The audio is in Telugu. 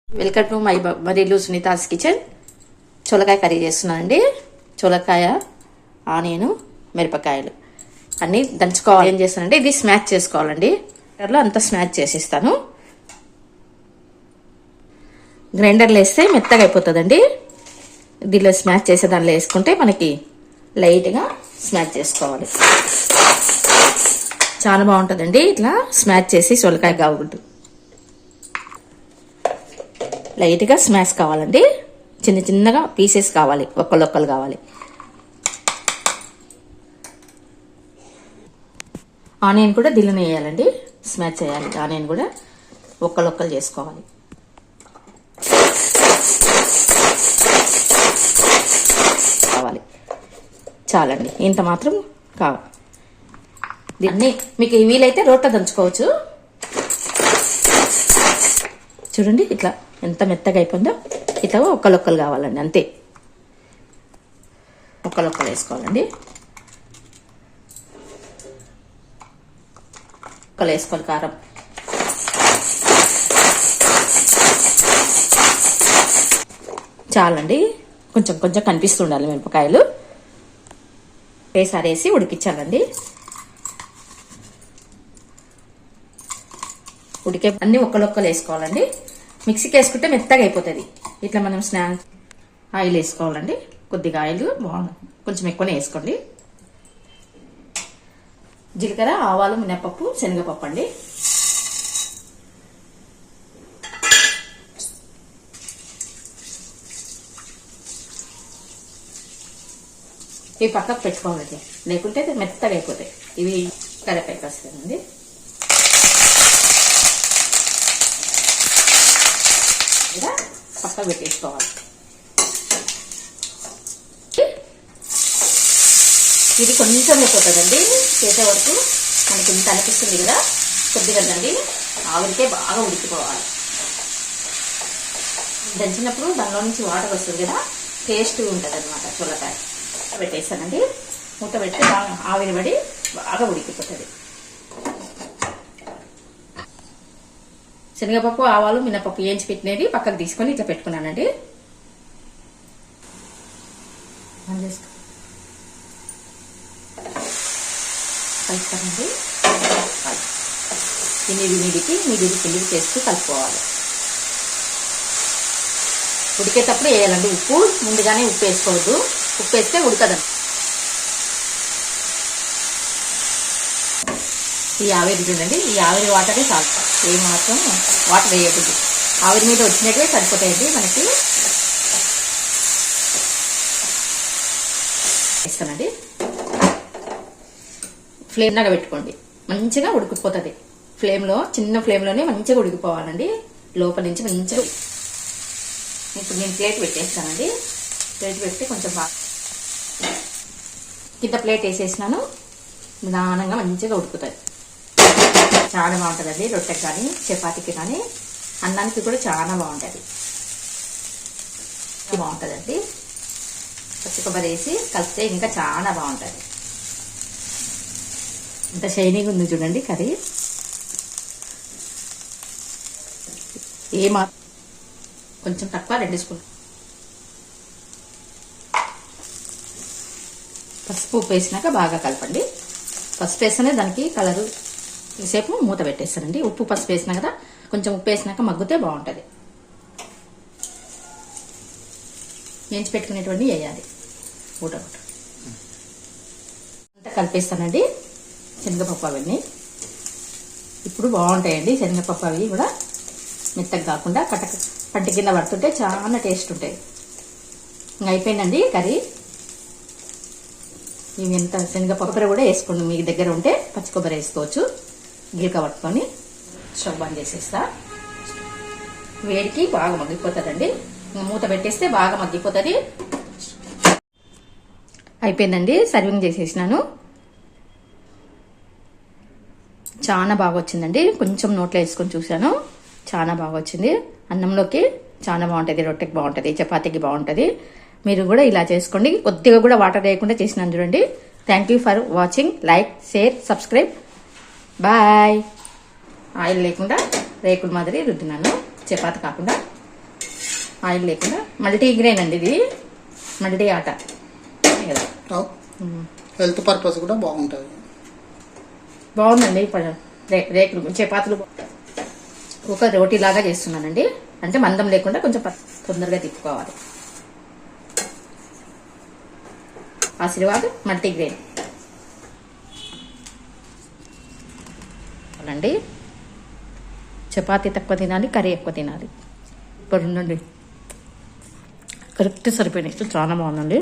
వెల్కమ్ టు మై మరిలు సునీతాస్ కిచెన్. చొలకాయ కర్రీ చేస్తున్నానండి. చొలకాయ, ఆనియన్, మిరపకాయలు అన్నీ దంచుకోవాలి. ఏం చేస్తానంటే ఇది స్మాష్ చేసుకోవాలండి. గ్రైండర్లో అంతా స్మాష్ చేసిస్తాను. గ్రైండర్లో వేస్తే మెత్తగా అయిపోతుందండి. దీనిలో స్మాష్ చేసే దానిలో వేసుకుంటే మనకి లైట్గా స్మాష్ చేసుకోవాలి. చాలా బాగుంటుందండి ఇట్లా స్మాష్ చేసి చొలకాయ కావద్దు. లైట్గా స్మాష్ కావాలండి. చిన్న చిన్నగా పీసెస్ కావాలి, ఒక్కలు కావాలి. ఆనియన్ కూడా దీనిలోనే వేయాలండి. స్మాష్ చేయాలి. ఆనియన్ కూడా ఒక్కలు చేసుకోవాలి. కావాలి చాలండి, ఇంత మాత్రం కావాలి. దీన్ని మీకు వీలైతే రోట్లో దంచుకోవచ్చు. చూడండి ఇట్లా ఎంత మెత్తగా అయిపోయిందో. ఇట్లా ఒక్కలు కావాలండి, అంతే. ఒక్కలు వేసుకోవాలండి. ఒక్కలు వేసుకోవాలి. కారం చాలండి. కొంచెం కొంచెం కనిపిస్తుండాలి మిరపకాయలు. వేసారి వేసి ఉడికించాలండి. ఉడికే అన్ని ఒక్కలు వేసుకోవాలండి. మిక్సీకి వేసుకుంటే మెత్తగా అయిపోతుంది. ఇట్లా మనం ఆయిల్ వేసుకోవాలండి. కొద్దిగా ఆయిల్ బాగుంది, కొంచెం ఎక్కువనే వేసుకోండి. జీలకర్ర, ఆవాలు, మినపప్పు, శనగపప్పు అండి. ఇవి పక్కకు పెట్టుకోవాలండి, లేకుంటే మెత్తగా అయిపోతాయి. ఇవి కరివేపాకు వస్తాయండి. పక్కకు పెట్టేసుకోవాలి. ఇది కొంచెం అయిపోతుందండి చేసే వరకు. మనకి ఇంత అనిపిస్తుంది కదా, కొద్దిగా దండి ఆవిరికే బాగా ఉడికిపోవాలి. దంచినప్పుడు దానిలో నుంచి వాటర్ వస్తుంది కదా, టేస్ట్ ఉంటుంది అనమాట. చొలకాయ పెట్టేస్తానండి. మూత పెట్టి బాగా ఆవిరి పడి బాగా ఉడికిపోతుంది. శనగపప్పు, ఆవాలు, మినపప్పు వేయించి పెట్టినది పక్కకు తీసుకొని ఇట్లా పెట్టుకున్నానండి. కలుపుతానండి. నీడికి పిండికి చేస్తూ కలుపుకోవాలి. ఉడికేటప్పుడు వేయాలండి ఉప్పు. ముందుగానే ఉప్పు వేసుకోవద్దు, ఉప్పు వేస్తే ఉడకదండి. ఈ ఆవిరి చూడండి, ఈ ఆవిరి వాటరే చాలు. ఏ మాత్రం వాటర్ వేయకూడదు. ఆవిరి మీద వచ్చినట్టుగా సరిపోతాయండి మనకి. వేస్తానండి. ఫ్లేమ్ లాగా పెట్టుకోండి, మంచిగా ఉడికిపోతుంది. చిన్న ఫ్లేమ్లోనే మంచిగా ఉడికిపోవాలండి. లోపల నుంచి మంచిగా. ఇప్పుడు నేను ప్లేట్ పెట్టేస్తానండి. ప్లేట్ పెట్టి కొంచెం బాగా కింద ప్లేట్ వేసేసినాను. నిదానంగా మంచిగా ఉడుకుతుంది. చాలా బాగుంటుందండి. రొట్టెకి కానీ, చపాతీకి కానీ, అన్నానికి కూడా చాలా బాగుంటుంది. బాగుంటుందండి. పచ్చి కొబ్బరి వేసి కలిపితే ఇంకా చాలా బాగుంటుంది. ఇంత షైనీగా ఉంది చూడండి కర్రీ. కొంచెం తక్కువ 2 స్పూన్ పసుపు, ఉప్పు వేసినాక బాగా కలపండి. పసుపు వేస్తేనే దానికి కలరు. సేపు మూత పెట్టేస్తానండి. ఉప్పు, పసుపు వేసినా కదా, కొంచెం ఉప్పు వేసినాక మగ్గితే బాగుంటుంది. వేయించి పెట్టుకునేటువంటి వేయాలి. ఊట అంతా కలిపేస్తానండి. శనగపప్పు అవన్నీ ఇప్పుడు బాగుంటాయండి. శనగపప్పు అవి కూడా మెత్తగా కాకుండా పంట కింద పడుతుంటే చాలా టేస్ట్ ఉంటాయి. ఇంకా అయిపోయిందండి కర్రీ. ఇవి ఎంత శనగపప్పు కూడా వేసుకోండి. మీ దగ్గర ఉంటే పచ్చి కొబ్బరి వేసుకోవచ్చు. గిలక పట్టుకొని స్టవ్ బంద్ చేసేస్తా. వేడికి బాగా మగ్గిపోతుందండి. మూత పెట్టేస్తే బాగా మగ్గిపోతుంది. అయిపోయిందండి. సర్వింగ్ చేసేసినాను. చాలా బాగా వచ్చిందండి. కొంచెం నోట్లో వేసుకొని చూశాను, చాలా బాగా వచ్చింది. అన్నంలోకి చాలా బాగుంటుంది, రొట్టెకి బాగుంటుంది, చపాతీకి బాగుంటుంది. మీరు కూడా ఇలా చేసుకోండి. కొద్దిగా కూడా వాటర్ వేయకుండా చేసినాను చూడండి. Thank you for watching. Like, share, subscribe. Bye. Oil లేకుండా రేకుల మాదిరి రుద్దినాను, చపాతి కాకుండా. ఆయిల్ లేకుండా మల్టీ గ్రెయిన్ అండి ఇది, మల్టీ ఆట కదా. హెల్త్ పర్పస్ కూడా బాగుంటుంది. బాగుందండి. రేకులు చపాతీలు ఒక రోటీ లాగా చేస్తున్నానండి. అంటే మందం లేకుండా కొంచెం తొందరగా తిప్పుకోవాలి. ఆశీర్వాద్ మల్టీ గ్రెయిన్ అండి. చపాతీ తక్కువ తినాలి, కర్రీ ఎక్కువ తినాలి. ఇప్పుడు ఉండండి, కరెక్ట్ సరిపోయినాయి. చాలా బాగుందండి.